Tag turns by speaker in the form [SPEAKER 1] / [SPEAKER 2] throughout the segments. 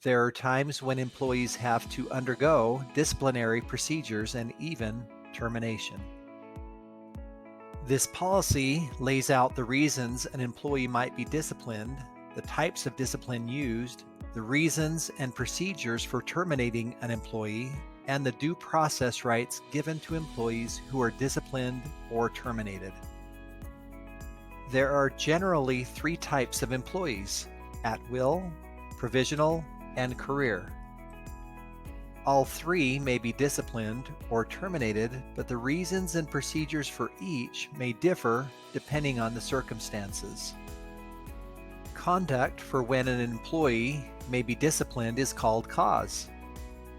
[SPEAKER 1] There are times when employees have to undergo disciplinary procedures and even termination. This policy lays out the reasons an employee might be disciplined, the types of discipline used, the reasons and procedures for terminating an employee, and the due process rights given to employees who are disciplined or terminated. There are generally three types of employees: at will, provisional, and career. All three may be disciplined or terminated, but the reasons and procedures for each may differ depending on the circumstances. Conduct for when an employee may be disciplined is called cause.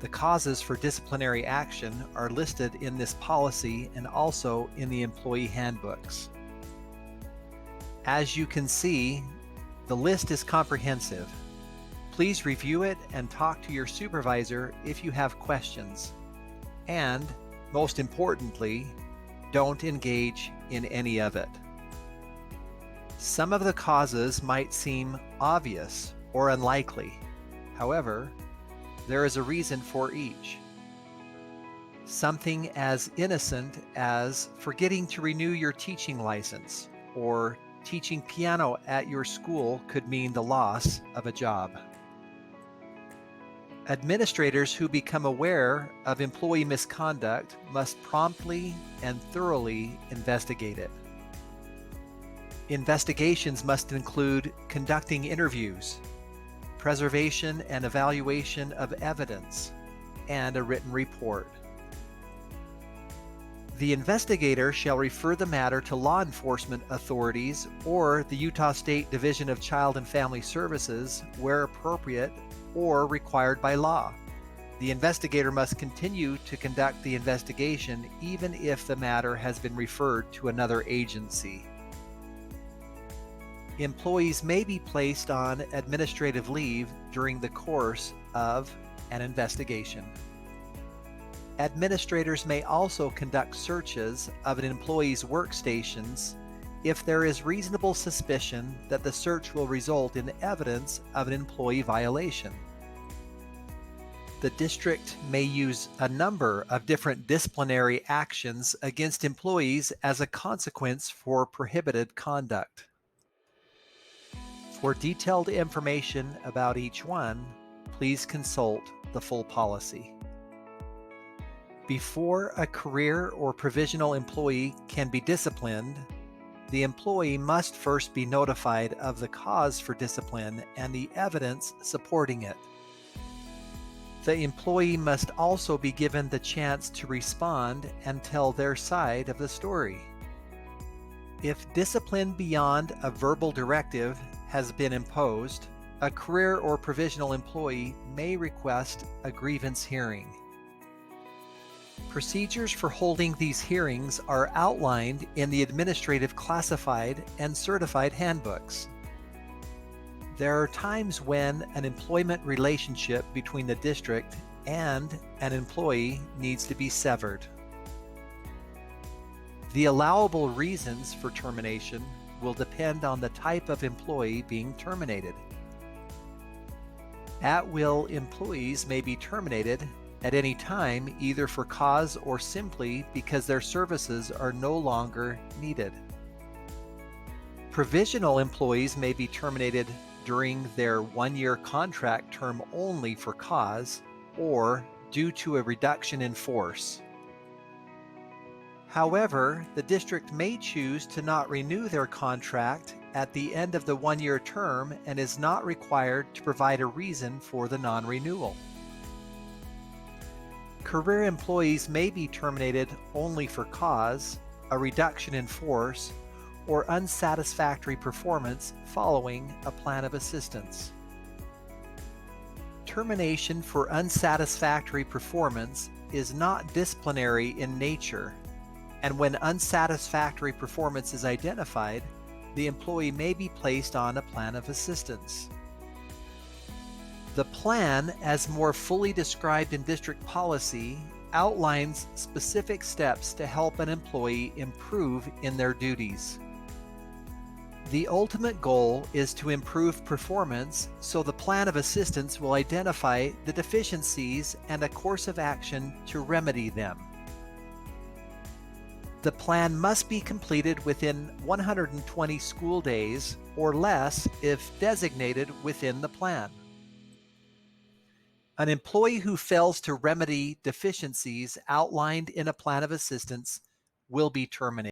[SPEAKER 1] The causes for disciplinary action are listed in this policy and also in the employee handbooks. As you can see, the list is comprehensive. Please review it and talk to your supervisor if you have questions. And, most importantly, don't engage in any of it. Some of the causes might seem obvious or unlikely. However, there is a reason for each. Something as innocent as forgetting to renew your teaching license or teaching piano at your school could mean the loss of a job. Administrators who become aware of employee misconduct must promptly and thoroughly investigate it. Investigations must include conducting interviews, preservation and evaluation of evidence, and a written report. The investigator shall refer the matter to law enforcement authorities or the Utah State Division of Child and Family Services where appropriate or required by law. The investigator must continue to conduct the investigation even if the matter has been referred to another agency. Employees may be placed on administrative leave during the course of an investigation. Administrators may also conduct searches of an employee's workstations if there is reasonable suspicion that the search will result in evidence of an employee violation. The district may use a number of different disciplinary actions against employees as a consequence for prohibited conduct. For detailed information about each one, please consult the full policy. Before a career or provisional employee can be disciplined, the employee must first be notified of the cause for discipline and the evidence supporting it. The employee must also be given the chance to respond and tell their side of the story. If discipline beyond a verbal directive has been imposed, a career or provisional employee may request a grievance hearing. Procedures for holding these hearings are outlined in the Administrative Classified and Certified Handbooks. There are times when an employment relationship between the district and an employee needs to be severed. The allowable reasons for termination will depend on the type of employee being terminated. At-will employees may be terminated at any time, either for cause or simply because their services are no longer needed. Provisional employees may be terminated during their one-year contract term only for cause or due to a reduction in force. However, the district may choose to not renew their contract at the end of the one-year term and is not required to provide a reason for the non-renewal. Career employees may be terminated only for cause, a reduction in force, or unsatisfactory performance following a plan of assistance. Termination for unsatisfactory performance is not disciplinary in nature, and when unsatisfactory performance is identified, the employee may be placed on a plan of assistance. The plan, as more fully described in district policy, outlines specific steps to help an employee improve in their duties. The ultimate goal is to improve performance, so the plan of assistance will identify the deficiencies and a course of action to remedy them. The plan must be completed within 120 school days or less if designated within the plan. An employee who fails to remedy deficiencies outlined in a plan of assistance will be terminated.